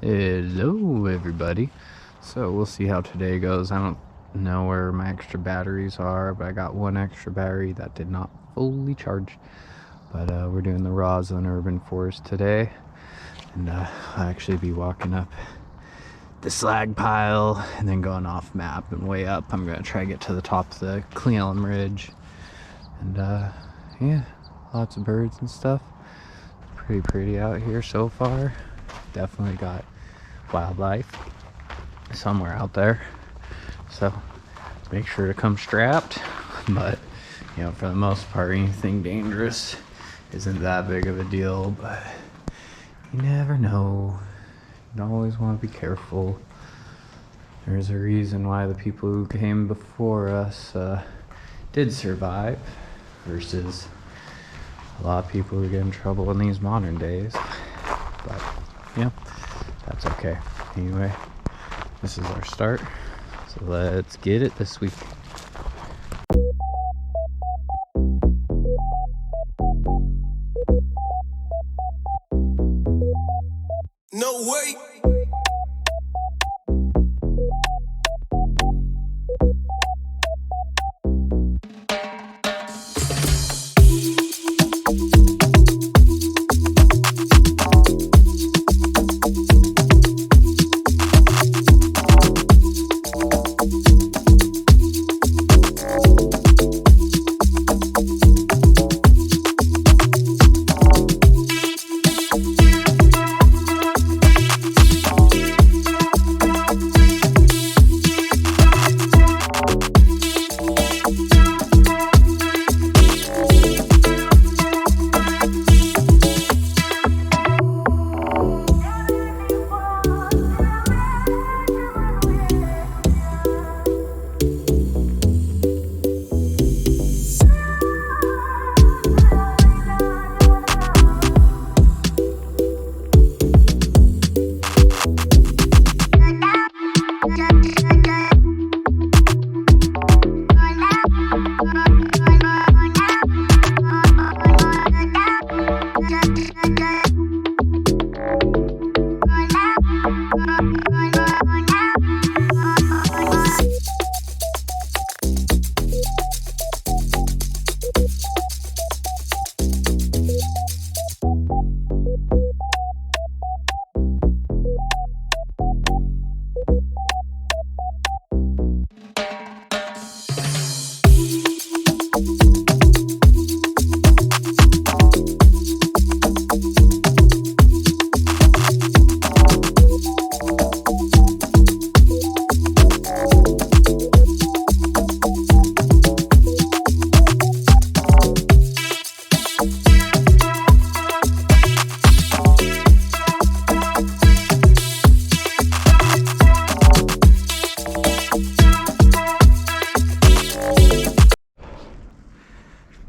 Hello everybody. So we'll see how today goes. I don't know where my extra batteries are, but I got one extra battery that did not fully charge. But we're doing the Roslyn urban forest today, and I'll actually be walking up the slag pile and then going off map and way up. I'm gonna try to get to the top of the Cle Elum Ridge, and yeah, lots of birds and stuff. Pretty pretty out here so far. Definitely got wildlife somewhere out there, so make sure to come strapped. But you know, for the most part, anything dangerous isn't that big of a deal, but you never know. You always want to be careful. There's a reason why the people who came before us did survive versus a lot of people who get in trouble in these modern days. But yeah, that's okay. Anyway, this is our start, so let's get it this week. No way.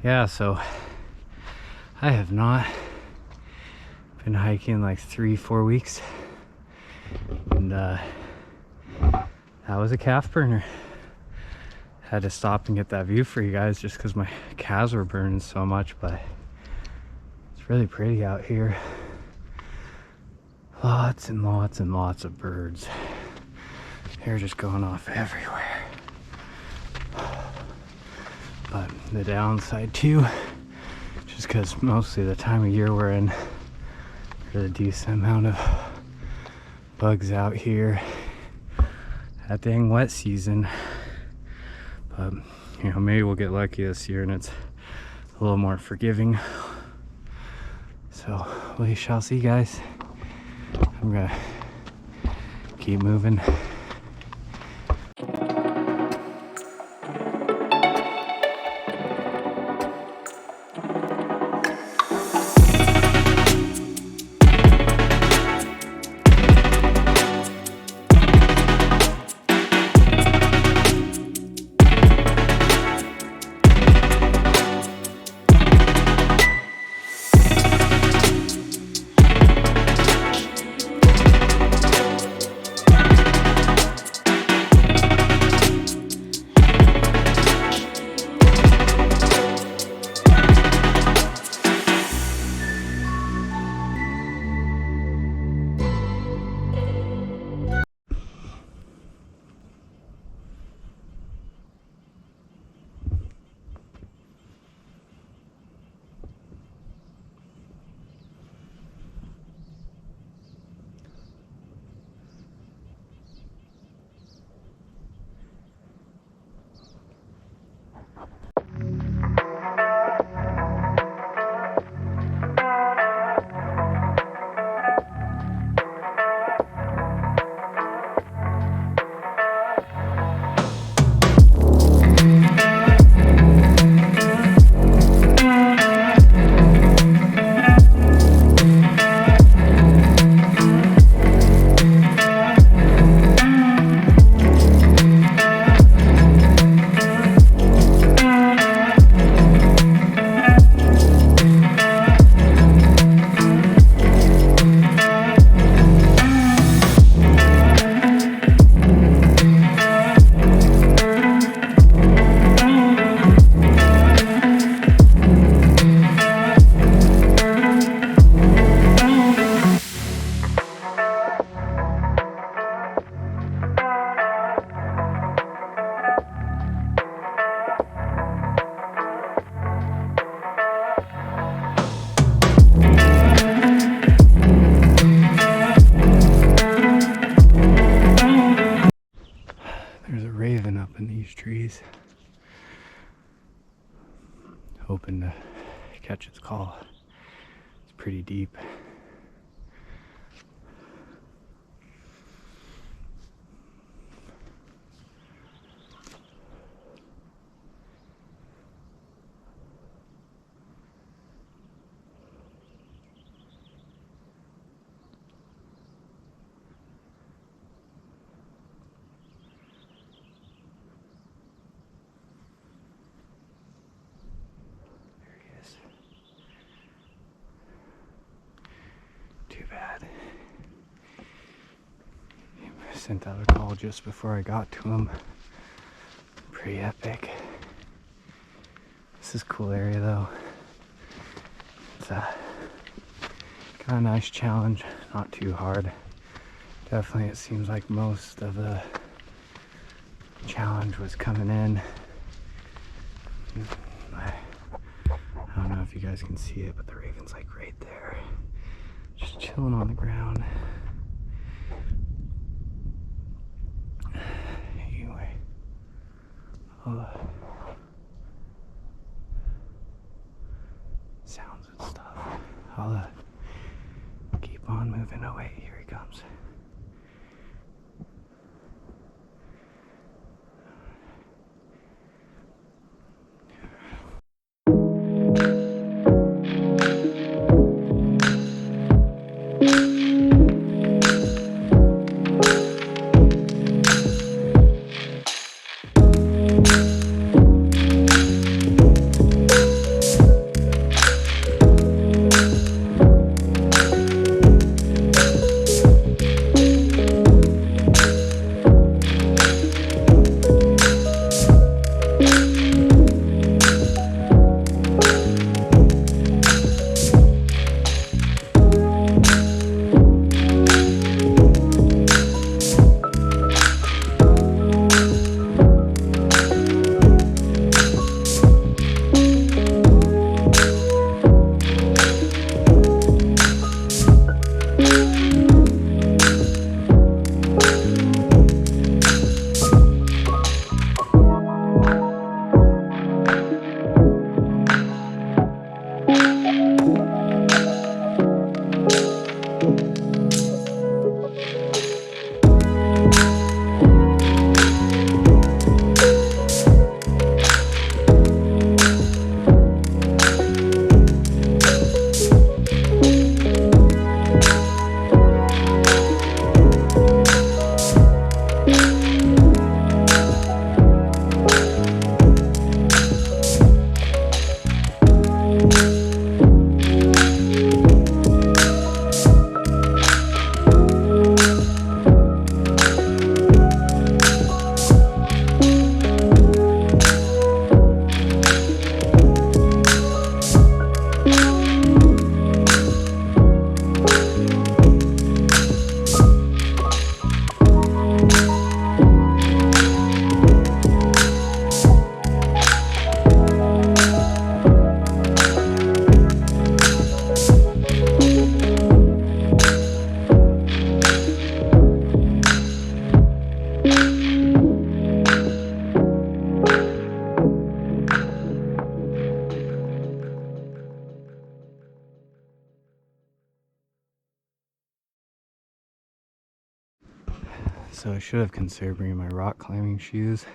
Yeah, so I have not been hiking in like 3-4 weeks, and that was a calf burner. Had to stop and get that view for you guys just because my calves were burning so much, but it's really pretty out here. Lots and lots and lots of birds. They're just going off everywhere. But the downside too, just because mostly the time of year we're in, there's a decent amount of bugs out here. That dang wet season. But you know, maybe we'll get lucky this year and it's a little more forgiving. So we shall see, guys. I'm gonna keep moving. trees. Hoping to catch its call. It's pretty deep. Too bad. I sent out a call just before I got to him. Pretty epic. This is a cool area though. It's a kind of nice challenge, not too hard. Definitely it seems like most of the challenge was coming in. I don't know if you guys can see it, but the raven's like right there. Just chilling on the ground. Anyway. Sounds and stuff. I'll keep on moving. Oh wait, here he comes. So I should have considered bringing my rock climbing shoes.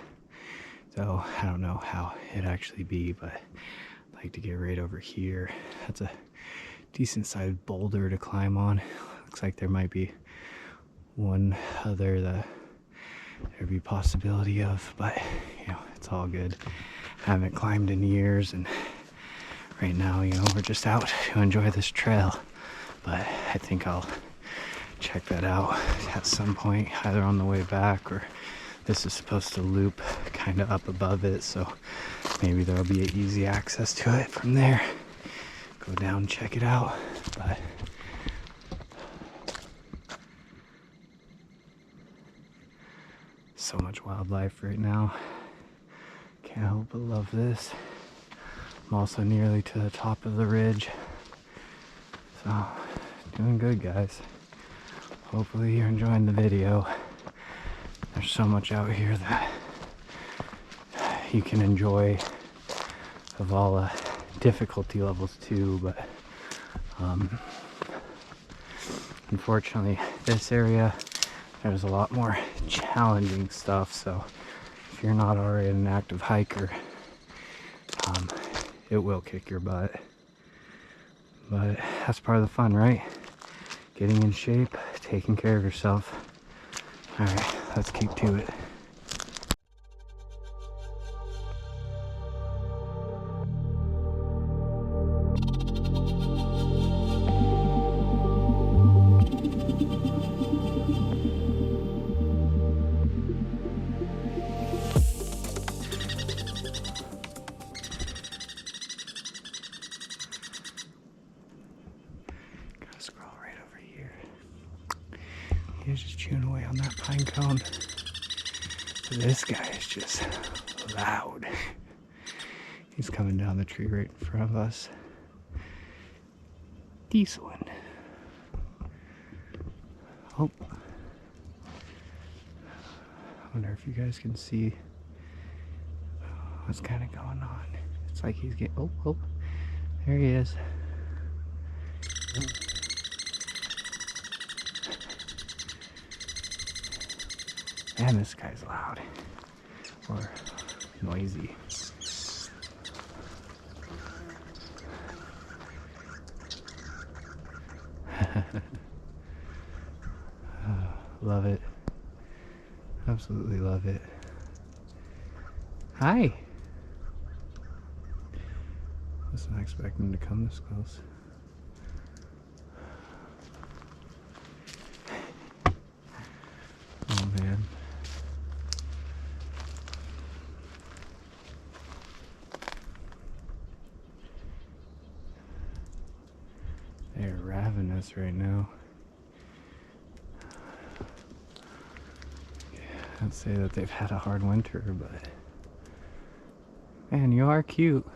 So I don't know how it'd actually be, but I'd like to get right over here. That's a decent sized boulder to climb on. Looks like there might be one other that there'd be possibility of, but you know, it's all good. I haven't climbed in years, and right now, you know, we're just out to enjoy this trail. But I think I'll check that out at some point, either on the way back, or this is supposed to loop kind of up above it, so maybe there'll be an easy access to it from there. Go down, check it out. But so much wildlife right now. Can't help but love this. I'm also nearly to the top of the ridge, so doing good, guys. Hopefully you're enjoying the video. There's so much out here that you can enjoy of all difficulty levels too, but unfortunately this area there's a lot more challenging stuff, so if you're not already an active hiker, it will kick your butt. But that's part of the fun, right? Getting in shape, taking care of yourself. Alright, let's keep to it. Scroll right over here. He's just chewing away on that pine cone. This guy is just loud. He's coming down the tree right in front of us. This one. Oh. I wonder if you guys can see what's kind of going on. It's like he's getting, oh, there he is. Man, this guy's loud or noisy. Love it. Absolutely love it. Hi. Wasn't expecting him to come this close. Oh man. They're ravenous right now. I'd say that they've had a hard winter, but man, you are cute.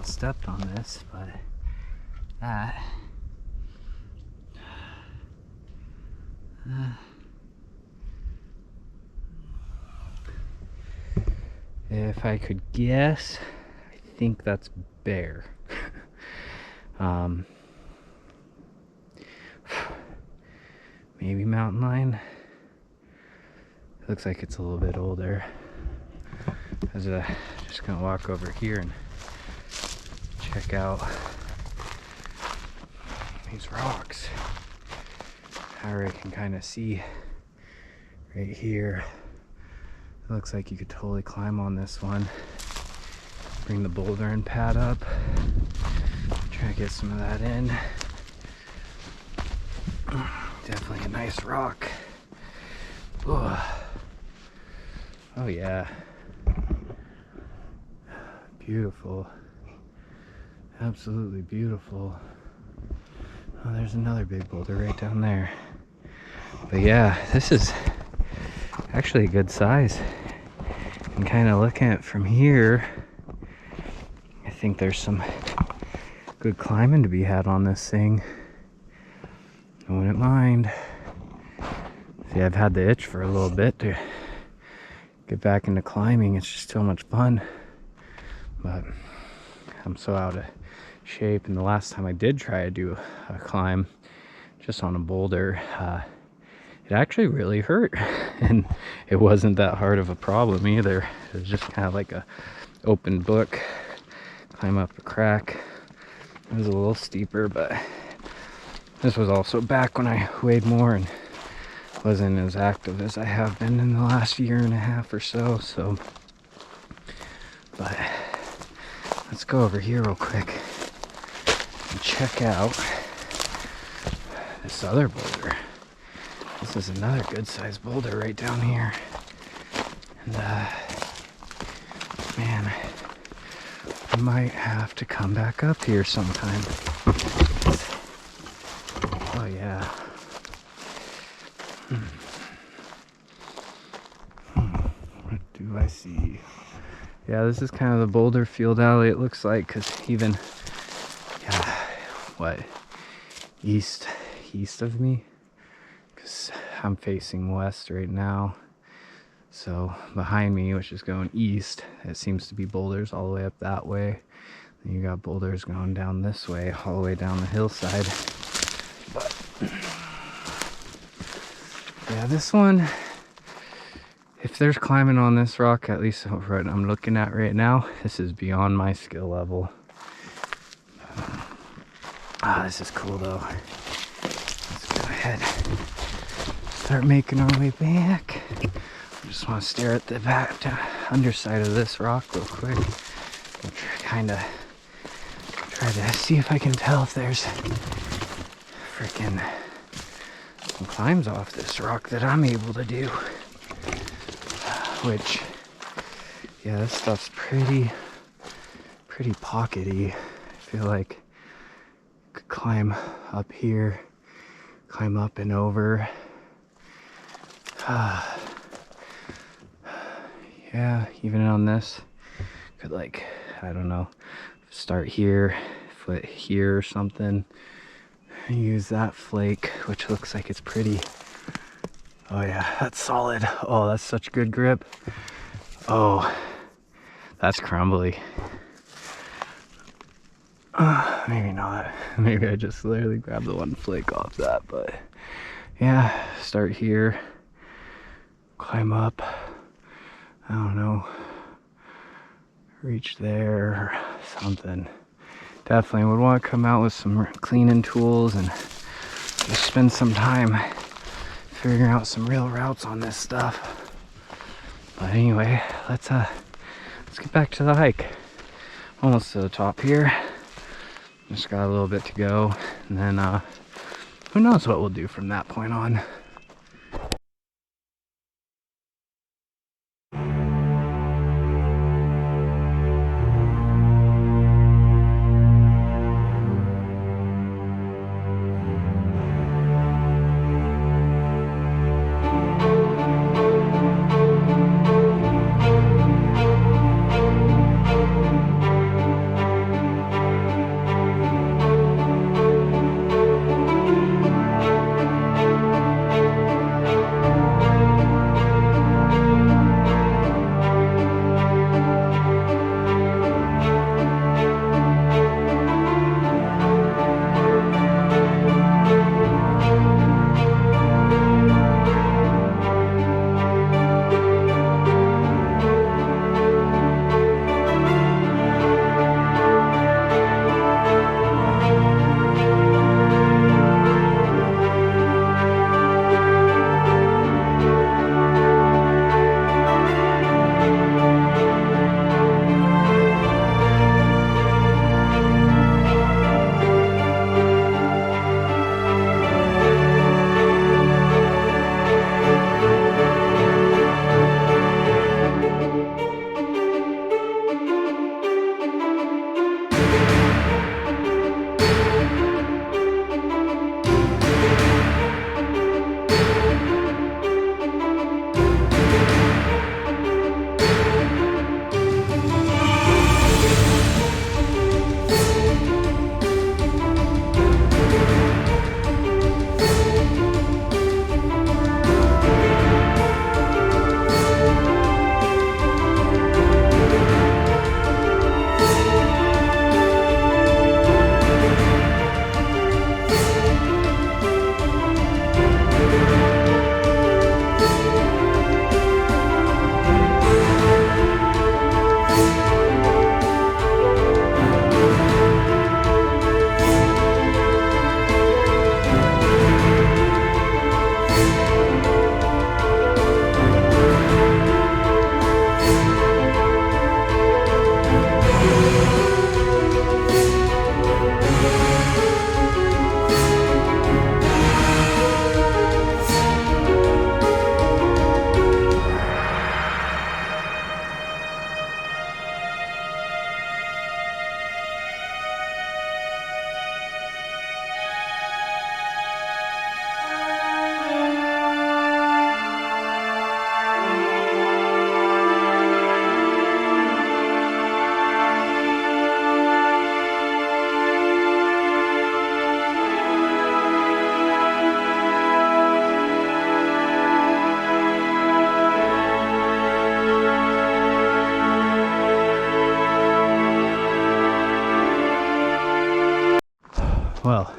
Stepped on this, but that if I could guess, I think that's bear. Maybe mountain lion. Looks like it's a little bit older. I was just gonna walk over here and check out these rocks. I already can kind of see right here. It looks like you could totally climb on this one. Bring the boulder and pad up. Try to get some of that in. Definitely a nice rock. Oh yeah. Beautiful. Absolutely beautiful. Oh, there's another big boulder right down there. But yeah, this is actually a good size. And kind of looking at it from here, I think there's some good climbing to be had on this thing. I wouldn't mind. See, I've had the itch for a little bit to get back into climbing. It's just so much fun. But I'm so out of shape. And the last time I did try to do a climb just on a boulder, it actually really hurt. And it wasn't that hard of a problem either. It was just kind of like a open book. Climb up a crack. It was a little steeper, but this was also back when I weighed more and wasn't as active as I have been in the last year and a half or so. But let's go over here real quick and check out this other boulder. This is another good sized boulder right down here. And man, I might have to come back up here sometime. Oh yeah. What do I see? Yeah, this is kind of the boulder field alley, it looks like, because even, yeah, what, east of me? Because I'm facing west right now. So behind me, which is going east, it seems to be boulders all the way up that way. Then you got boulders going down this way, all the way down the hillside. But yeah, this one, if there's climbing on this rock, at least what I'm looking at right now, this is beyond my skill level. This is cool though. Let's go ahead, start making our way back. I just want to stare at the underside of this rock real quick. Kind of try to see if I can tell if there's freaking some climbs off this rock that I'm able to do. Which, yeah, this stuff's pretty pockety. I feel like I could climb up here, climb up and over. Yeah, even on this, could, like, I don't know, start here, foot here or something. Use that flake, which looks like it's pretty. Oh yeah, that's solid. Oh, that's such good grip. Oh, that's crumbly. Maybe not. Maybe I just literally grabbed the one flake off that, but yeah, start here, climb up, I don't know, reach there or something. Definitely would want to come out with some cleaning tools and just spend some time figuring out some real routes on this stuff. But anyway, let's get back to the hike. Almost to the top here. Just got a little bit to go, and then who knows what we'll do from that point on. Well,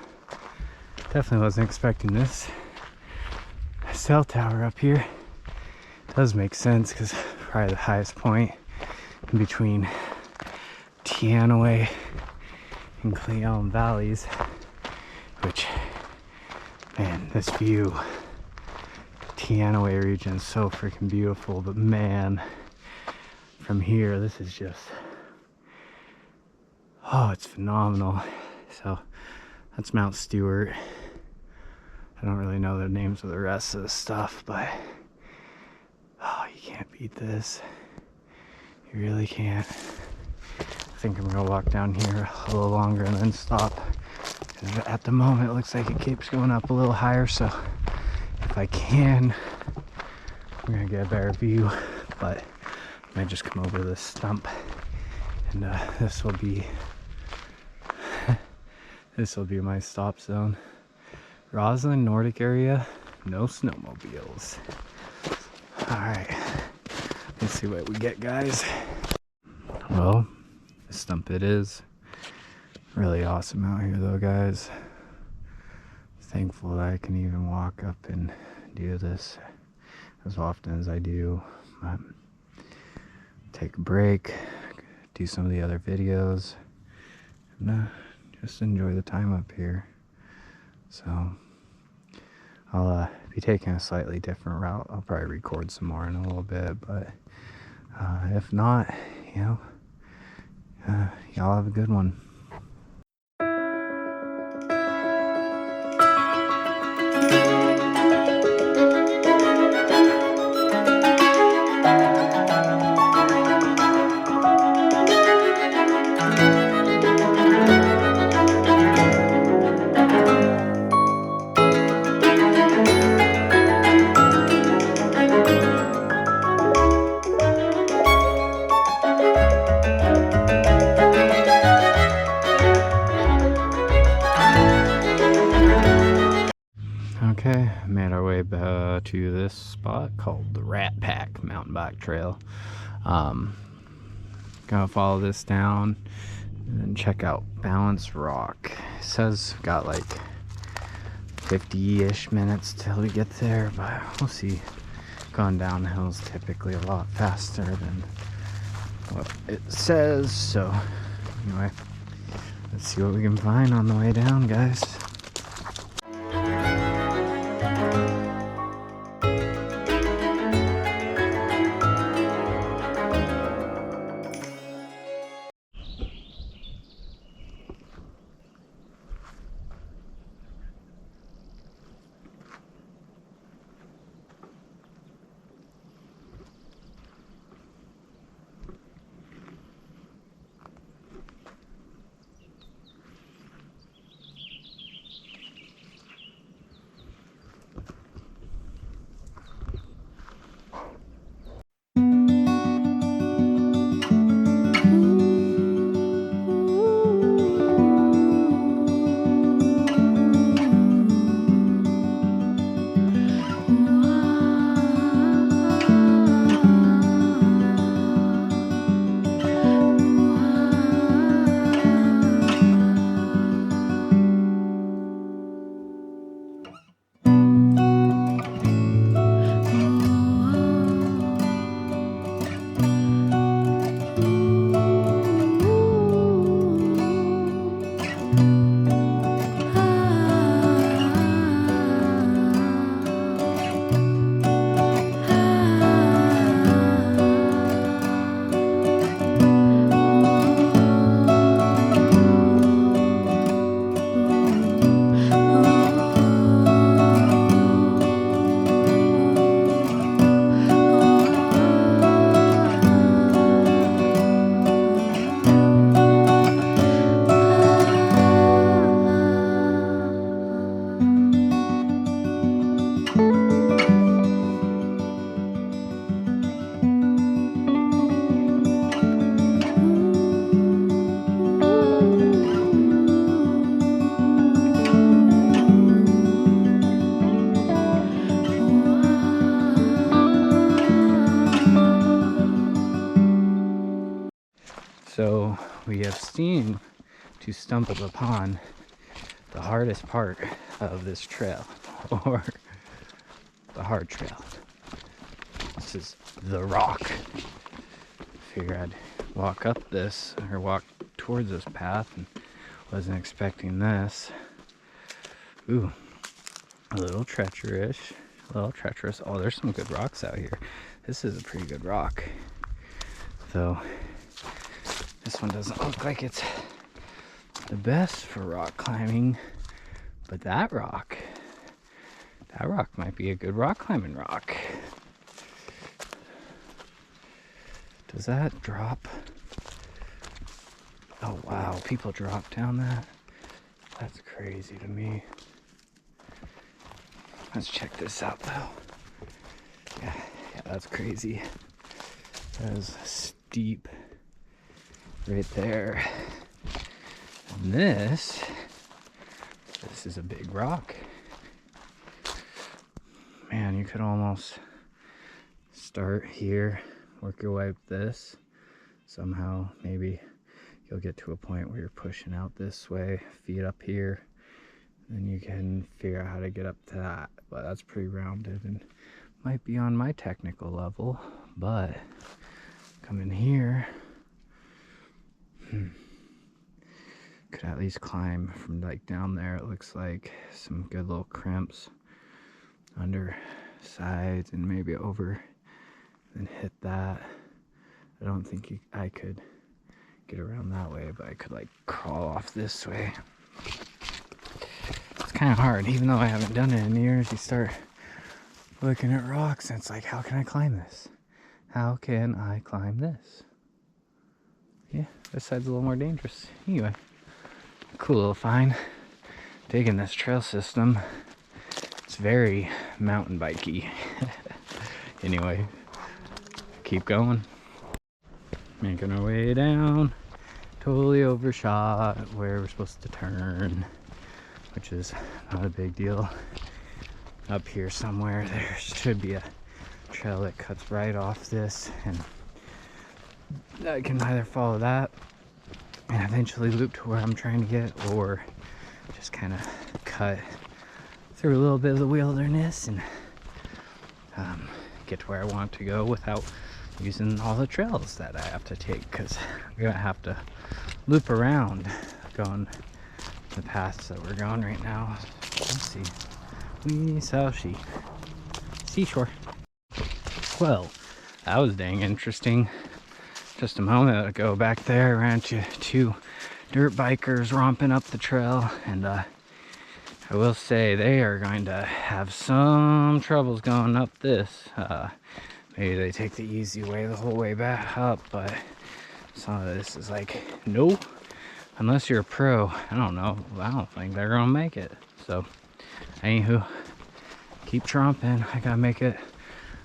definitely wasn't expecting this. Cell tower up here does make sense because probably the highest point in between Teanaway and Cle Elum valleys, which, man, this view, Teanaway region is so freaking beautiful, but man, from here, this is just, oh, it's phenomenal. So that's Mount Stewart. I don't really know the names of the rest of the stuff, but oh, you can't beat this. You really can't. I think I'm gonna walk down here a little longer and then stop. And at the moment, it looks like it keeps going up a little higher, so if I can, I'm gonna get a better view, but I might just come over this stump, and this will be my stop zone. Roslyn, Nordic area, no snowmobiles. Alright, let's see what we get, guys. Well, the stump it is. Really awesome out here though, guys. Thankful that I can even walk up and do this as often as I do. Take a break, do some of the other videos, and just enjoy the time up here. So I'll be taking a slightly different route. I'll probably record some more in a little bit, but if not, you know, y'all have a good one. Okay, made our way to this spot called the Rat Pack Mountain Bike Trail. Gonna follow this down and then check out Balance Rock. It says got like 50-ish minutes till we get there, but we'll see. Going downhill is typically a lot faster than what it says, so anyway, let's see what we can find on the way down, guys. So we have seemed to stumble upon the hardest part of this trail, or the hard trail. This is the rock. Figure I'd walk up this, or walk towards this path, and wasn't expecting this. Ooh, a little treacherous. Oh, there's some good rocks out here. This is a pretty good rock. Though, this one doesn't look like it's the best for rock climbing, but that rock might be a good rock climbing rock. Does that drop? Oh wow, people drop down that? That's crazy to me. Let's check this out though. Yeah, that's crazy. That is steep right there. And this is a big rock. Man, you could almost start here, work your way up this. Somehow, maybe you'll get to a point where you're pushing out this way, feet up here. Then you can figure out how to get up to that. But that's pretty rounded and might be on my technical level. But come in here, could at least climb from like down there. It looks like some good little crimps under sides and maybe over and hit that. I don't think I could get around that way, but I could like crawl off this way. It's kind of hard, even though I haven't done it in years. You start looking at rocks and it's like, how can I climb this? How can I climb this? Yeah, this side's a little more dangerous. Anyway, cool little find. Digging this trail system. It's very mountain bikey. Anyway, keep going. Making our way down. Totally overshot where we're supposed to turn, which is not a big deal. Up here somewhere there should be a trail that cuts right off this, and I can either follow that and eventually loop to where I'm trying to get, or just kind of cut through a little bit of the wilderness and get to where I want to go without using all the trails that I have to take, because we're gonna have to loop around going the paths that we're going right now. Let's see. We shall see. Seashore. Well, that was dang interesting. Just a moment ago back there, I ran into two dirt bikers romping up the trail, and I will say they are going to have some troubles going up this. Maybe they take the easy way the whole way back up, but some of this is like, no, unless you're a pro, I don't know, I don't think they're gonna make it. So, anywho, keep tromping. I gotta make it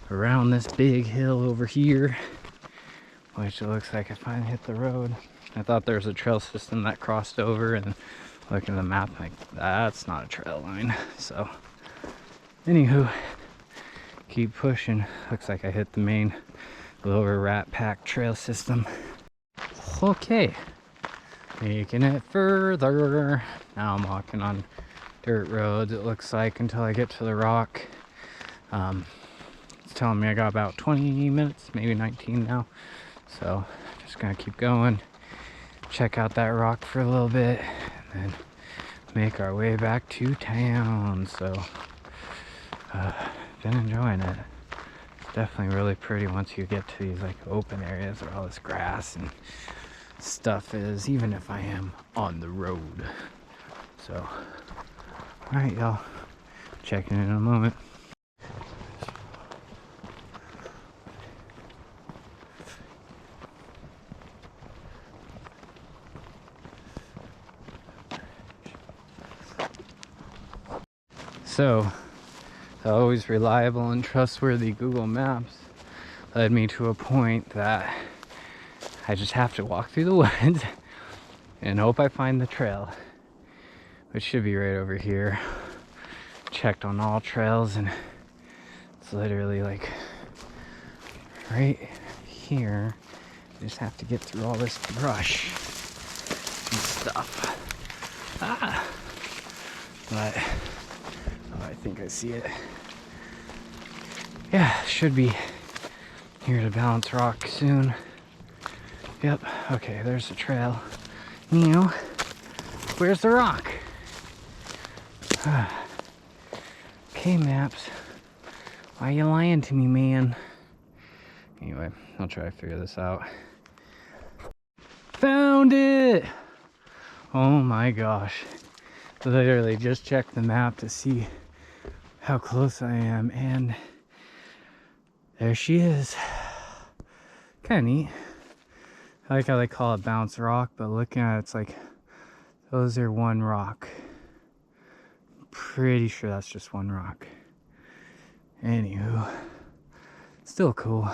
around this big hill over here, which it looks like I finally hit the road. I thought there was a trail system that crossed over, and looking at the map, like, that's not a trail line. So, anywho, keep pushing. Looks like I hit the main Lower Rat Pack trail system. Okay, making it further. Now I'm walking on dirt roads, it looks like, until I get to the rock. It's telling me I got about 20 minutes, maybe 19 now. So just gonna keep going, check out that rock for a little bit, and then make our way back to town. So been enjoying it. It's definitely really pretty once you get to these like open areas where all this grass and stuff is, even if I am on the road. So all right, y'all, checking in a moment. So, the always reliable and trustworthy Google Maps led me to a point that I just have to walk through the woods and hope I find the trail, which should be right over here. Checked on all trails, and it's literally like right here. You just have to get through all this brush and stuff. but oh, I think I see it. Yeah, should be here to Balance Rock soon. Yep, okay, there's the trail. Meow. Where's the rock? Okay, maps. Why you lying to me, man? Anyway, I'll try to figure this out. Found it! Oh my gosh. Literally just checked the map to see how close I am, and there she is. Kind of neat. I like how they call it Bounce Rock, but looking at it, it's like those are one rock. Pretty sure that's just one rock. Anywho, still cool.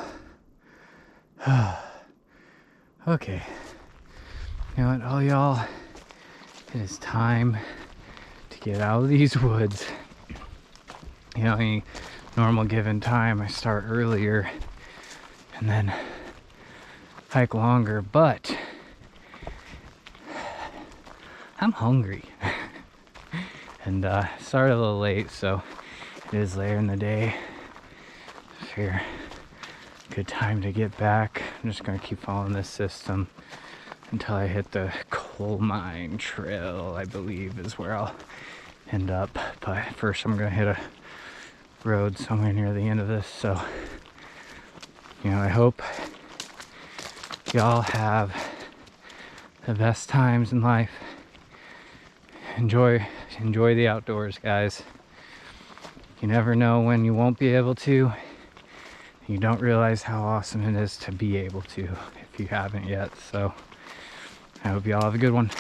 Okay. You know what, all y'all, it is time to get out of these woods. You know, any normal given time I start earlier and then hike longer, but I'm hungry. And started a little late, so it is later in the day. Figure good time to get back. I'm just gonna keep following this system until I hit the coal mine trail, I believe is where I'll end up. But first I'm gonna hit a road somewhere near the end of this. So, you know, I hope y'all have the best times in life. Enjoy the outdoors, guys. You never know when you won't be able to. You don't realize how awesome it is to be able to if you haven't yet. So I hope y'all have a good one.